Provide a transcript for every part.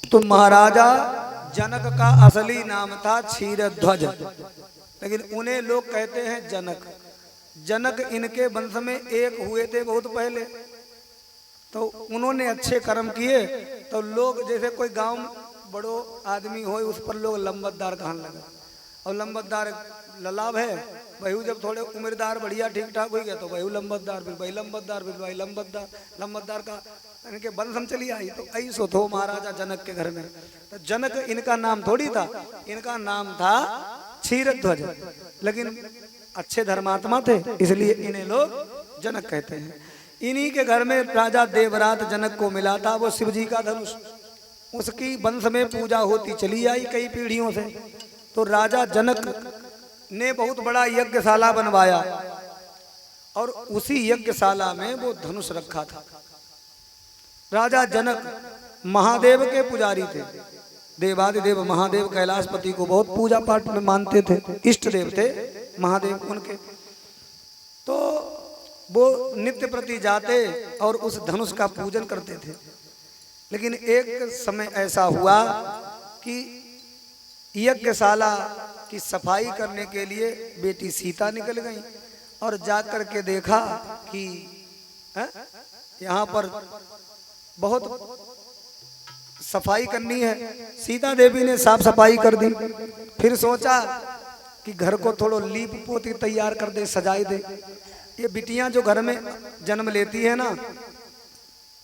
तो महाराजा जनक का असली नाम था क्षीरध्वज, लेकिन उन्हें लोग कहते हैं जनक। जनक इनके वंश में एक हुए थे बहुत पहले, तो उन्होंने अच्छे कर्म किए तो लोग, जैसे कोई गांव बड़ो आदमी हो उस पर लोग लंबतदार कहने लगे, और लंबतदार ललाभ है बहू, जब थोड़े उम्रदार बढ़िया ठीक ठाक हो गया तो बहू लंबतदार, फिर भाई लंबतदार, फिर भाई लंबतदार, लंबतदार का इनके वंश हम चली आई। तो ऐसो थो महाराजा जनक के घर में। तो जनक इनका नाम थोड़ी था, इनका नाम था क्षीरध्वज, लेकिन अच्छे धर्मात्मा थे इसलिए इन्हें लोग जनक कहते हैं। इन्हीं के घर में राजा देवरात जनक को मिला था वो शिव जी का धनुष, उसकी वंश में पूजा होती चली आई कई पीढ़ियों से। तो राजा जनक ने बहुत बड़ा यज्ञशाला बनवाया और उसी यज्ञशाला में वो धनुष रखा था। राजा जनक महादेव के पुजारी थे, देवादिदेव महादेव कैलाशपति को बहुत पूजा पाठ में मानते थे, इष्ट देव थे महादेव उनके। तो वो नित्य प्रति जाते और उस धनुष का पूजन करते थे। लेकिन एक समय ऐसा हुआ कि यज्ञशाला की सफाई करने के लिए बेटी सीता निकल गई और जाकर के देखा कि यहाँ पर बहुत सफाई करनी है। सीता देवी ने साफ सफाई कर दी, फिर सोचा कि घर को थोड़ा लीप पोती तैयार कर दे, सजाई दे। ये बिटियां जो घर में जन्म लेती है ना,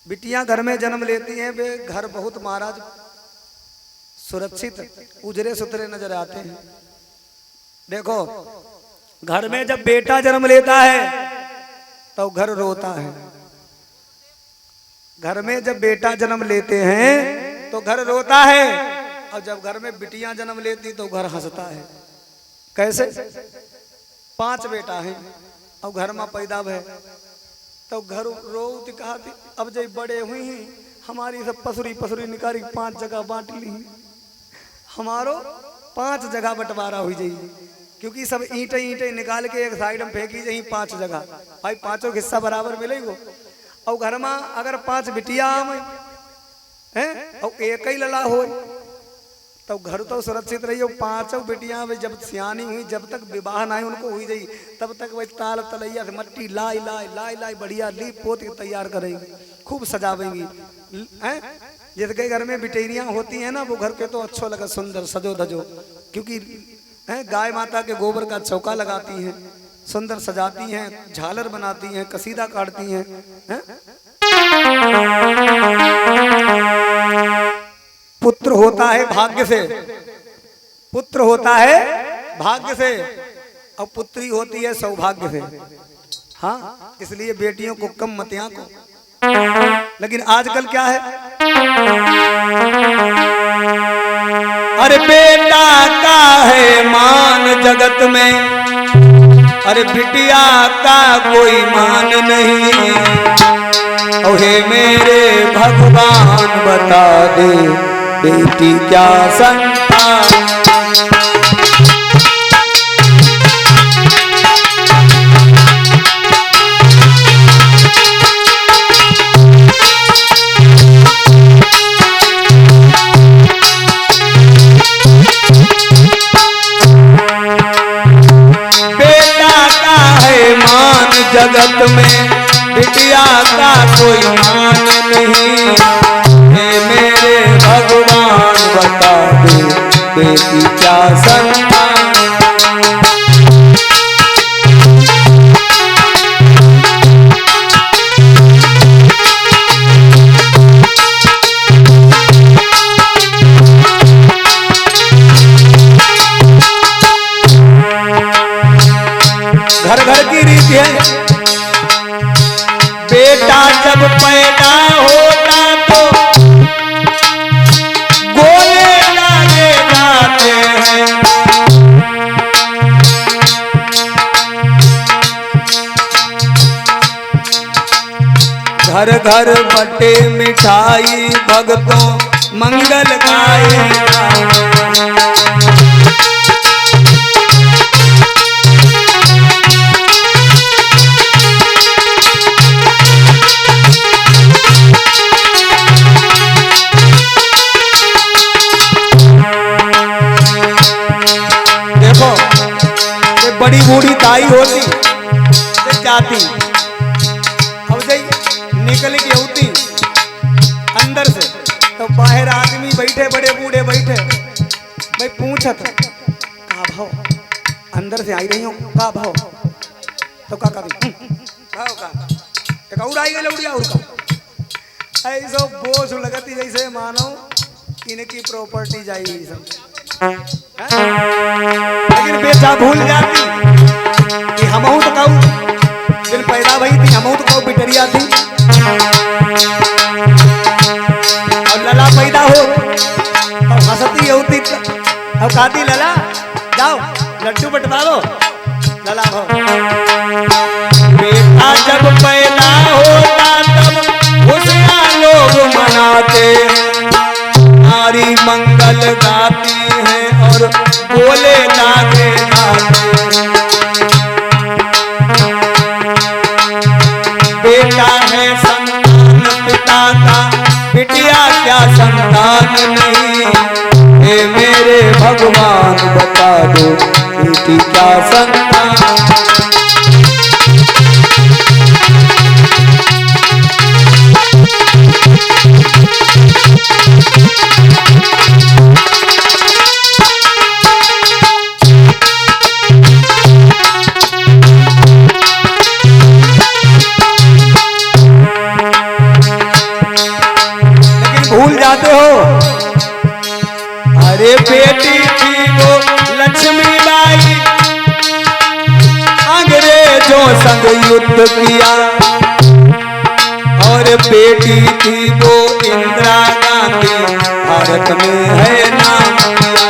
बिटियां घर में जन्म लेती हैं, वे घर बहुत महाराज सुरक्षित उजरे सुतरे नजर आते हैं। देखो घर में जब बेटा जन्म लेता है तो घर रोता है, घर में जब बेटा जन्म लेते हैं तो घर रोता है, और जब घर में बिटियां जन्म लेती तो घर हंसता है। कैसे? 5 बेटा है और घर में पैदा भय तो घर रोती कहा थी, अब जब बड़े हुई हैं हमारी सब पसुरी पसुरी निकाली 5 जगह बांट ली, हमारो 5 जगह बंटवारा हुई जाइए, क्योंकि सब ईंटे ईंटे निकाल के एक साइड में फेंकी जाइए 5 जगह, भाई 5 हिस्सा बराबर मिलेगा। और घर में अगर 5 बिटिया हैं और एक ही लला हो तो घर तो सुरक्षित रही हो। 5 बिटियां जब सियानी हुई, जब तक विवाह ना उनको हुई जाई, तब तक वही ताल तलैया से मट्टी लाई लाई लाई लाई बढ़िया लीप पोत के तैयार करेंगी, खूब सजावेंगी हैं। जिसके घर में बिटेरियां होती हैं ना, वो घर के तो अच्छा लगा, सुंदर सजो धजो, क्योंकि हैं गाय माता के गोबर का चौका लगाती हैं, सुंदर सजाती हैं, झालर बनाती हैं, कसीदा काटती हैं, हैं? पुत्र होता है भाग्य से, पुत्र होता है भाग्य से, और पुत्री होती है सौभाग्य से। हाँ, इसलिए बेटियों को कम मत आंको। लेकिन आजकल क्या है, अरे बेटा का है मान जगत में, अरे बिटिया का कोई मान नहीं। ओहे मेरे भगवान बता दे बेटी क्या संतान। जगत में बिटिया का कोई मान नहीं। हे मेरे भगवान बता दे बेटी क्या संतान। घर घर की रीत है, बेटा जब पैदा होता तो गोले लागे जाते हैं। घर घर बटे मिठाई भक्तों मंगल गाए। जाती। अब जई निकल के होती अंदर से तो बाहर आदमी बैठे, बड़े बूढ़े बैठे, भाई पूछत का भाव, अंदर से आई रही हूँ का भाव, तो का कभी भाव का एक और आई गई लौड़िया और का, ऐसा बोझ लगती जैसे मानो इनकी प्रॉपर्टी जाएगी सब। लेकिन बेचा भूल जाती कि हमहू तो कहूँ दिन पैदा भई थी, हमहू तो कहूँ बिटरिया थी और लला पैदा हो तो हंसती होती। अब खाती लला जाओ लड्डू बटवा दो लला हो। बेटा जब पैदा होता तब खुशियाँ लोग मनाते, नारी मंगल गाती है और बोले लागे गाते। बेटा है संतान पिता का, बिटिया क्या संतान नहीं। हे मेरे भगवान बता दो बेटी क्या संतान। भूल जाते हो अरे बेटी थी वो लक्ष्मीबाई, अंग्रेजों संग युद्ध किया, और बेटी थी वो इंदिरा गांधी, भारत में है नाम किया।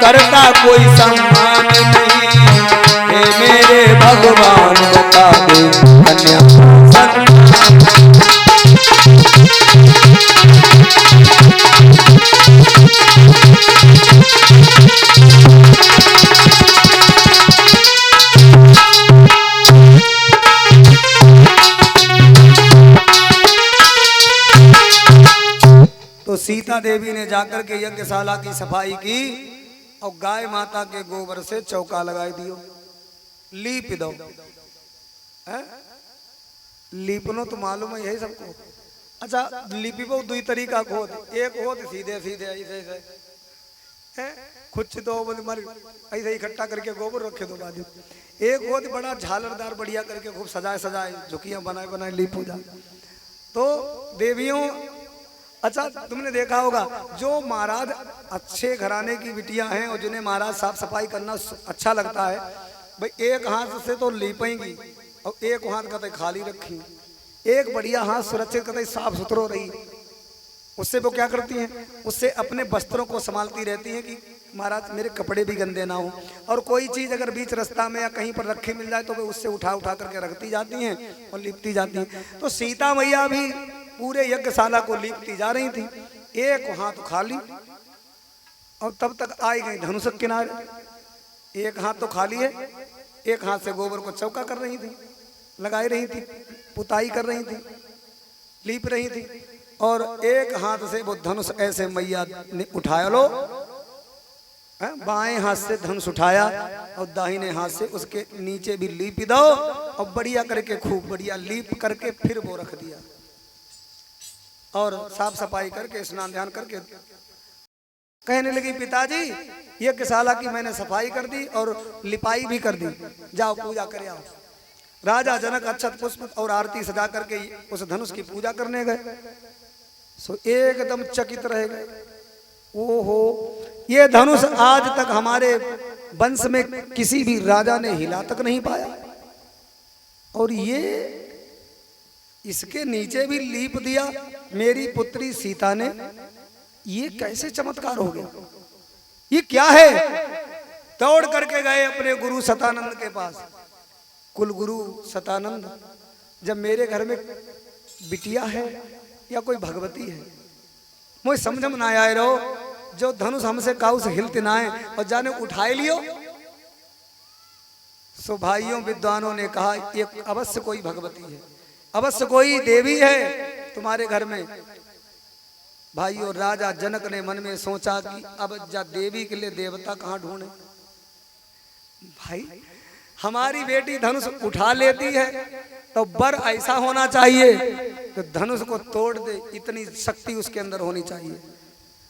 करता कोई सम्मान नहीं। हे मेरे भगवान बता दे कन्या तो सीता देवी ने जाकर के यज्ञशाला की सफाई की और गाय माता के गोबर से चौका लगाई दियो, लीप दो। लीपनो तो मालूम है यही सबको। अच्छा लिपि वो दुई तरीका को होते, एक होते सीधे सीधे ऐसे ऐसे कुछ तो ऐसे इकट्ठा करके गोबर रखे दो बाद, एक होते बड़ा झालरदार बढ़िया करके खूब सजाए सजाए झुकियां बनाए बनाए लीप हो जाए। तो देवियों अच्छा तुमने देखा होगा जो महाराज अच्छे घराने की बिटियां हैं और जिन्हें महाराज साफ सफाई करना अच्छा लगता है, भाई एक हाथ से तो लीपेंगी और एक हाथ कतई खाली रखी, एक बढ़िया हाथ सुरक्षित कतई साफ सुथरो रही। उससे वो क्या करती हैं, उससे अपने वस्त्रों को संभालती रहती हैं कि महाराज मेरे कपड़े भी गंदे ना हो, और कोई चीज़ अगर बीच रास्ता में या कहीं पर रखी मिल जाए तो वे उससे उठा उठा करके रखती जाती हैं और लिपती जाती हैं। तो सीता मैया भी पूरे यज्ञशाला को लीपती जा रही थी, एक हाथ खाली और तब तक आई गई धनुष के किनारे। एक हाथ तो खाली है, एक हाथ से गोबर को चौका कर रही थी, लगाई रही थी, पुताई कर रही थी, लीप रही थी, और एक हाथ से वो धनुष ऐसे मैया ने उठाया, लो बाएं हाथ से धनुष उठाया और दाहिने हाथ से उसके नीचे भी लीप दो और बढ़िया करके खूब बढ़िया लीप करके फिर वो रख दिया और साफ सफाई करके स्नान ध्यान करके कहने लगी पिताजी यज्ञशाला की मैंने सफाई कर दी और लिपाई भी कर दी, जाओ पूजा करे आओ। राजा जनक अक्षत पुष्प और आरती सजा करके उस धनुष की पूजा करने गए। सो एकदम चकित रह गए, ओहो ये धनुष आज तक हमारे वंश में किसी भी राजा ने हिला तक नहीं पाया, और ये इसके नीचे भी लीप दिया मेरी पुत्री सीता ने, ये कैसे चमत्कार हो गया, ये क्या है। दौड़ करके गए अपने गुरु सतानंद के पास। कुल गुरु सतानंद, जब मेरे घर में बिटिया है या कोई भगवती है, मुझे समझ में ना आए रहो, जो धनुष हमसे काऊ से हिलते ना है और जाने उठाए लियो। सो भाइयों विद्वानों ने कहा एक अवश्य कोई भगवती है, अवश्य कोई देवी है तुम्हारे घर में। भाइयों राजा जनक ने मन में सोचा कि अब जा देवी के लिए देवता कहाँ ढूंढे। भाई हमारी बेटी धनुष उठा लेती है तो वर ऐसा होना चाहिए कि धनुष को तोड़ दे, इतनी शक्ति उसके अंदर होनी चाहिए।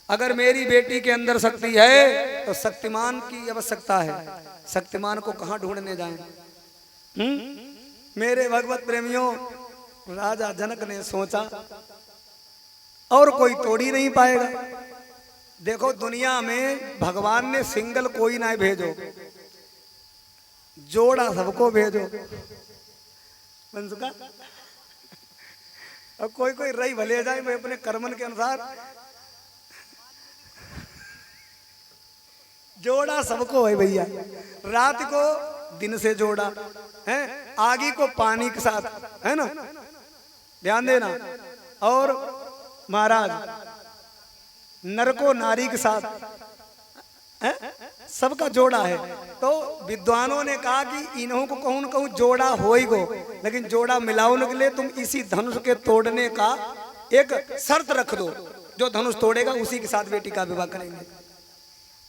अगर मेरी बेटी के अंदर शक्ति है तो शक्तिमान की आवश्यकता है, शक्तिमान को कहाँ ढूंढने जाएं? मेरे भगवत प्रेमियों, राजा जनक ने सोचा और कोई तोड़ ही नहीं पाएगा। देखो दुनिया में भगवान ने सिंगल कोई ना भेजो, जोड़ा सबको भेजो। मनसुखा अब कोई कोई रही भले जाए मैं अपने कर्मन के अनुसार, जोड़ा सबको है भैया। रात को दिन से जोड़ा है, आगी को पानी के साथ, है ना, ध्यान देना। और महाराज नर को नारी के साथ है, सबका जोड़ा है। तो विद्वानों ने कहा कि इन्हों को कहूं न कहूं जोड़ा हो ही गो, लेकिन जोड़ा मिलाने के लिए तुम इसी धनुष के तोड़ने का एक शर्त रख दो, जो धनुष तोड़ेगा उसी के साथ बेटी का विवाह करेंगे।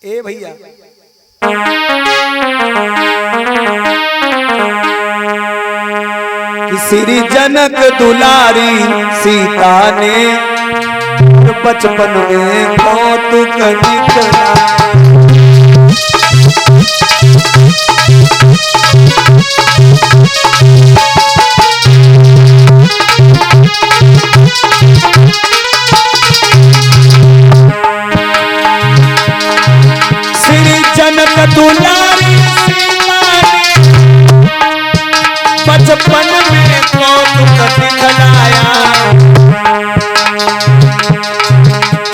ए भैया श्री जनक दुलारी सीता ने बचपन में कौतुक दिखलाए। श्री जनक दुलारी सीता ने बचपन में कौतुक दिखलाया।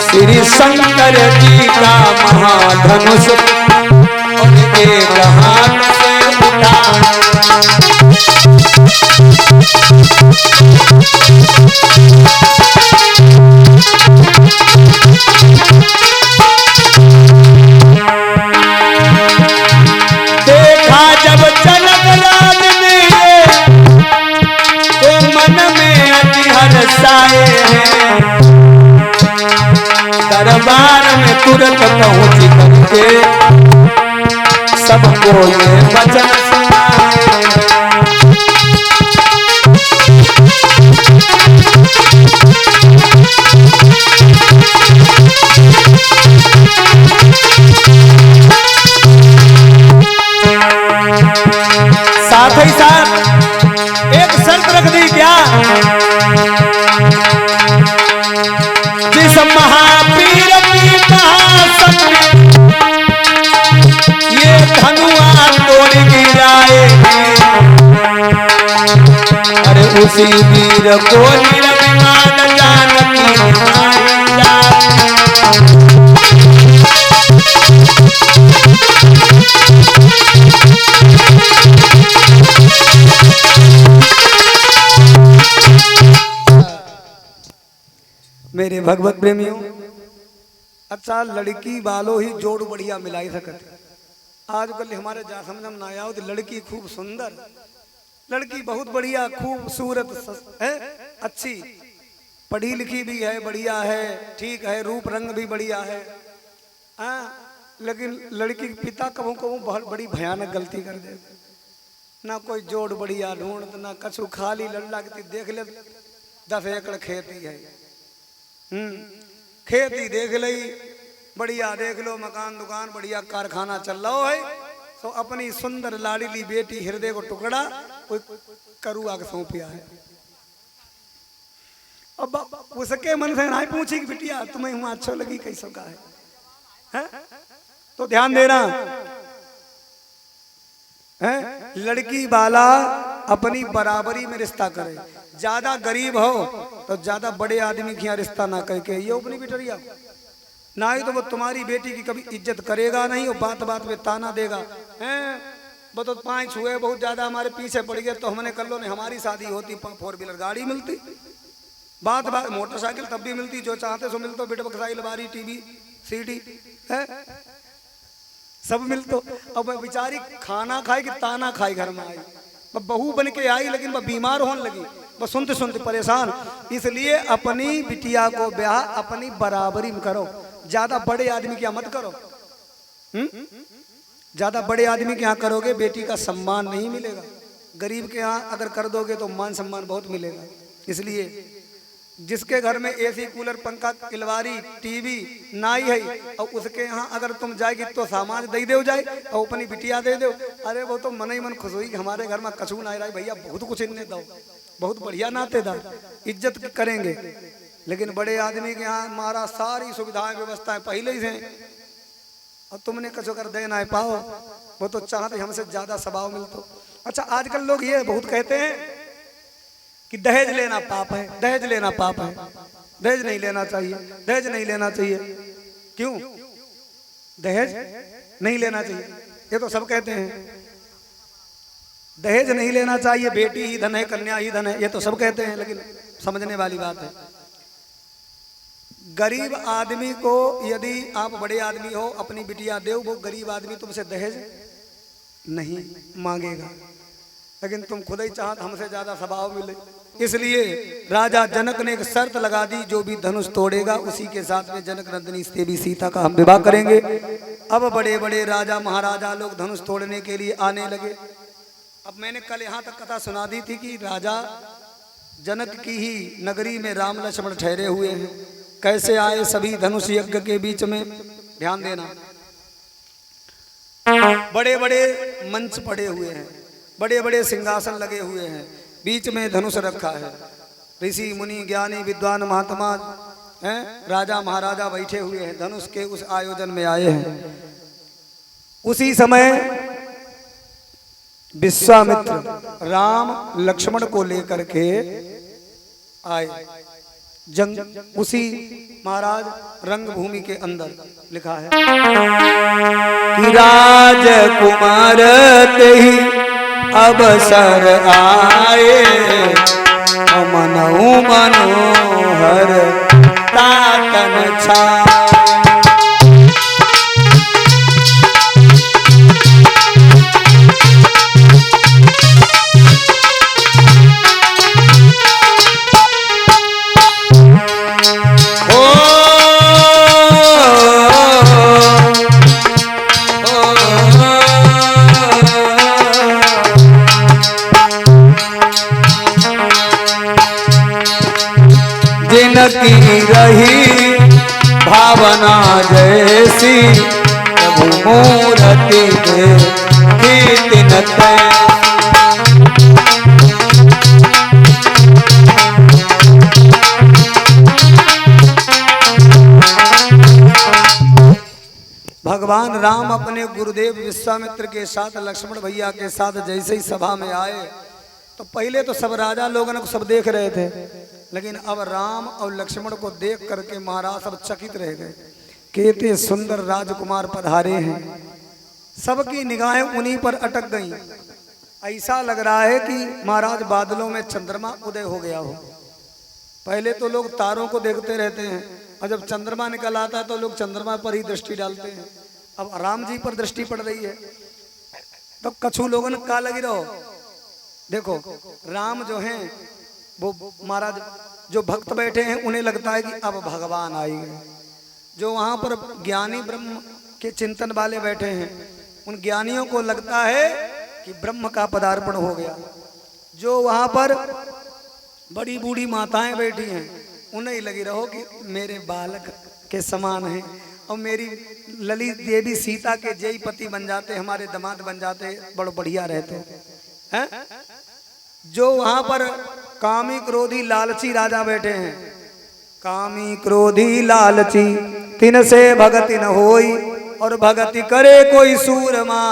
श्री शंकर जी का महाधनुष उनके हाथ से उठा। देखा जब जनक राज ने तो मन में अति हर्षाए हैं। दरबार में तुरंत पहुंच करके सबको ये वचन सुनाए। साथ ही साथ एक शर्त रख दी क्या, जिस महावीर की महासत ये धनुआ तोड़ गिराएगी, अरे उसी वीर को निर्विमान जानकी मारी जाए। मेरे भगवत प्रेमियों, अच्छा लड़की वालों ही जोड़ बढ़िया मिलाई सकते। आजकल हमारे जा समझ ना आओ तो लड़की खूब सुंदर, लड़की बहुत बढ़िया खूबसूरत है, अच्छी पढ़ी लिखी भी है, बढ़िया है, ठीक है, रूप रंग भी बढ़िया है, लेकिन लड़की के पिता कबू कबू बहुत बड़ी भयानक गलती कर दे। ना कोई जोड़ बढ़िया ढूंढ, ना कछु खाली लल्ला की देख ले 10 एकड़ खेती है, खेती देख ली बढ़िया, देख लो मकान दुकान बढ़िया, कारखाना चल रहा है, तो अपनी सुंदर लाडली बेटी हृदय को टुकड़ा कोई करुआ के सौंपिया है। अब उसके मन से नहीं पूछी कि बिटिया तुम्हें हुआ अच्छा लगी कैसा का है? तो ध्यान देना है, लड़की वाला अपनी बराबरी में रिश्ता करे। ज्यादा गरीब हो तो ज्यादा बड़े आदमी की रिश्ता ना करके ये अपनी बिटरिया ना ही तो वो तुम्हारी बेटी की कभी इज्जत करेगा नहीं, वो बात बात में ताना देगा। हैं वो तो 5 हुए बहुत ज्यादा हमारे पीछे पड़ गए, तो हमने कर लो नहीं, हमारी शादी होती 4 व्हीलर गाड़ी मिलती, बात बात मोटरसाइकिल तब भी मिलती, जो चाहते सो मिलते, बिट बक्साइल बारी टीवी सीढ़ी है सब मिल तो। अब वह बेचारी खाना खाई कि ताना खाई घर में आई, वह बहू बन के आई लेकिन वह बीमार होने लगी, वह सुनते सुनते परेशान। इसलिए अपनी बिटिया को ब्याह अपनी बराबरी में करो, ज्यादा बड़े आदमी क्या मत करो। ज्यादा बड़े आदमी के यहाँ करोगे बेटी का सम्मान नहीं मिलेगा, गरीब के यहाँ अगर कर दोगे तो मान सम्मान बहुत मिलेगा। इसलिए जिसके घर में एसी कूलर पंखा किलवारी टीवी नाई है और उसके यहाँ अगर तुम जाएगी तो सामान दे दे जाए और अपनी बिटिया दे दो, अरे वो तो मन ही मन खुश हुई कि हमारे घर में कछू ना रहा भैया, बहुत कुछ इन्हें दो, बहुत बढ़िया नातेदार, इज्जत करेंगे। लेकिन बड़े आदमी के यहाँ हमारा सारी सुविधाएं व्यवस्थाएं पहले ही हैं और तुमने कछो कर दे ना पाओ, वो तो चाहते हमसे ज्यादा स्वभाव मिलता। अच्छा आजकल लोग ये बहुत कहते हैं कि दहेज लेना पाप है, दहेज लेना पाप है, दहेज नहीं लेना चाहिए, दहेज नहीं लेना चाहिए। क्यों दहेज नहीं लेना चाहिए? ये तो सब कहते हैं दहेज नहीं लेना चाहिए, बेटी ही धन है, कन्या ही धन है, ये तो सब कहते हैं। लेकिन समझने वाली बात है, गरीब आदमी को यदि आप बड़े आदमी हो अपनी बिटिया दे, वो गरीब आदमी तुमसे दहेज नहीं मांगेगा, लेकिन तुम खुद ही चाहत हमसे ज्यादा स्वभाव मिले। इसलिए राजा जनक ने एक शर्त लगा दी, जो भी धनुष तोड़ेगा उसी के साथ में जनक नंदिनी देवी सीता का हम विवाह करेंगे। अब बड़े बड़े राजा महाराजा लोग धनुष तोड़ने के लिए आने लगे। अब मैंने कल यहाँ तक कथा सुना दी थी कि राजा जनक की ही नगरी में राम लक्ष्मण ठहरे हुए हैं, कैसे आए सभी धनुष यज्ञ के बीच में। ध्यान देना, बड़े बड़े मंच पड़े हुए हैं, बड़े बड़े सिंहासन लगे हुए हैं, बीच में धनुष रखा है, ऋषि मुनि ज्ञानी विद्वान महात्मा हैं, राजा महाराजा बैठे हुए हैं, धनुष के उस आयोजन में आए हैं। उसी समय विश्वामित्र राम लक्ष्मण को लेकर के आए जंग। उसी महाराज रंगभूमि के अंदर लिखा है कि राजकुमार ते ही अवसर आए, मनऊ मनोहर तातन छाए। जिनकी रही भावना जैसी प्रभु मूर्ति भगवान राम अपने गुरुदेव विश्वामित्र के साथ लक्ष्मण भैया के साथ जैसे ही सभा में आए तो पहले तो सब राजा लोगों को सब देख रहे थे, लेकिन अब राम और लक्ष्मण को देख करके महाराज सब चकित रह गए। कहते सुंदर राजकुमार पधारे हैं, सबकी निगाहें उन्हीं पर अटक गईं। ऐसा लग रहा है कि महाराज बादलों में चंद्रमा उदय हो गया हो। पहले तो लोग तारों को देखते रहते हैं और जब चंद्रमा निकल आता है तो लोग चंद्रमा पर ही दृष्टि डालते हैं। अब राम जी पर दृष्टि पड़ रही है तो कछु लोगों ने कहा लगी रहो। देखो राम जो हैं वो महाराज जो भक्त बैठे हैं उन्हें लगता है कि अब भगवान आएंगे। जो वहां पर ज्ञानी ब्रह्म के चिंतन वाले बैठे हैं उन ज्ञानियों को लगता है कि ब्रह्म का पदार्पण हो गया। जो वहां पर बड़ी बूढ़ी माताएं बैठी हैं उन्हें लगी रहो कि मेरे बालक के समान हैं और मेरी ललित देवी सीता के जय पति बन जाते, हमारे दामाद बन जाते, बड़ा बढ़िया रहते हैं। जो वहां पर कामी क्रोधी लालची राजा बैठे हैं, कामी क्रोधी लालची तिन से भगति न होई और भगति करे कोई सूरमा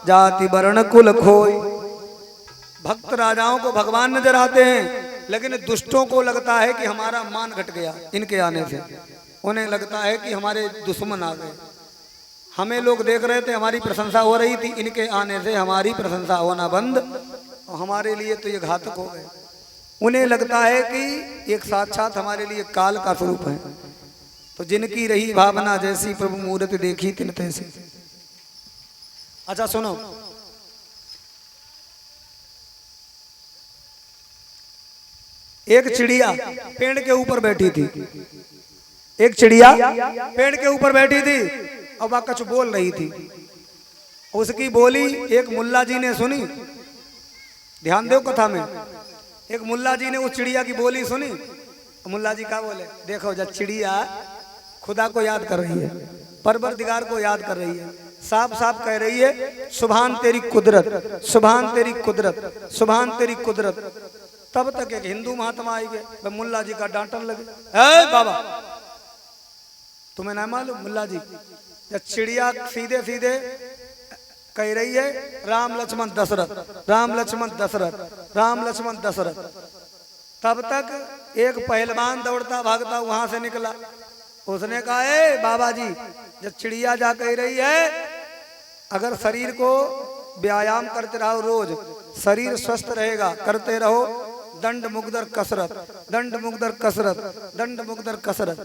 जाति वर्ण कुल खोई। भक्त राजाओं को भगवान नजर आते हैं लेकिन दुष्टों को लगता है कि हमारा मान घट गया इनके आने से। उन्हें लगता है कि हमारे दुश्मन आ गए। हमें लोग देख रहे थे, हमारी प्रशंसा हो रही थी, इनके आने से हमारी प्रशंसा होना बंद और हमारे लिए तो ये घातक हो गए। उन्हें लगता है कि एक साक्षात हमारे लिए काल का स्वरूप है। तो जिनकी रही भावना जैसी, प्रभु मूरत देखी तिन तैसी। अच्छा सुनो, एक चिड़िया पेड़ के ऊपर बैठी थी। एक चिड़िया पेड़ के ऊपर बैठी थी और वह कुछ बोल रही थी। उसकी बोली एक मुल्ला जी ने सुनी। ध्यान दो कथा में। एक मुल्ला जी ने उस चिड़िया की बोली सुनी। मुल्ला जी क्या बोले, देखो जब चिड़िया खुदा को याद कर रही है, परवरदिगार को याद कर रही है, साफ साफ कह रही है सुभान तेरी कुदरत, सुभान तेरी कुदरत, सुभान तेरी कुदरत। तब तक एक हिंदू महात्मा आई गए, मुल्ला जी का डांटन लगे, ए बाबा तुम्हें ना मालूम मुल्ला जी, जब चिड़िया सीधे सीधे कह रही है राम लक्ष्मण दशरथ, राम लक्ष्मण दशरथ, राम लक्ष्मण दशरथ। तब तक एक पहलवान दौड़ता भागता वहां से निकला। उसने कहा ए बाबा जी, जब चिड़िया जा कह रही है अगर शरीर को व्यायाम करते रहो, रोज शरीर स्वस्थ रहेगा, करते रहो दंड मुगदर कसरत, दंड मुगदर कसरत, दंड मुगदर कसरत।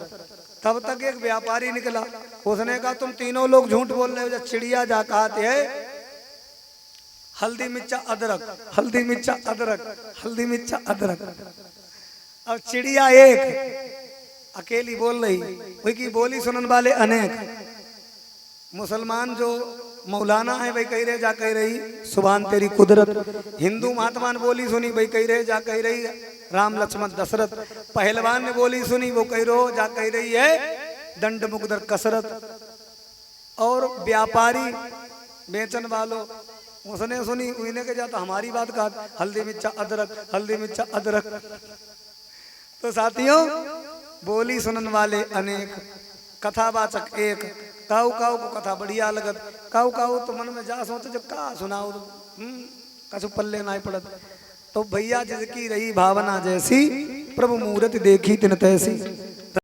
तब तक एक व्यापारी निकला। उसने कहा तुम तीनों लोग झूठ बोल रहे हो। जब चिड़िया जा कहते है हल्दी मिर्चा अदरक, हल्दी मिर्चा अदरक, हल्दी मिर्चा अदरक। अब चिड़िया एक अकेली बोल रही, वही की बोली सुनने वाले अनेक। मुसलमान जो मौलाना है भाई कह रहे जा कह रही सुभान तेरी कुदरत। हिंदू महात्मा ने बोली सुनी, भाई कह रहे जा कह रही राम लक्ष्मण दशरथ। पहलवान ने बोली सुनी, वो कह रो जा कह रही है दंड मुगदर कसरत। और व्यापारी बेचन वालों उसने सुनी, उन्हें कह जाता हमारी बात कहा हल्दी मिर्चा अदरक, हल्दी मिर्चा अदरक। तो साथियों बोली सुनन वाले अनेक, कथावाचक एक। काऊ काऊ को कथा बढ़िया लगत, काऊ काऊ तो मन में जा सोचे जब का सुनाओ कछु पल्ले ना पड़त। तो भैया जिसकी रही भावना जैसी, प्रभु मूरत देखी तिन तैसी।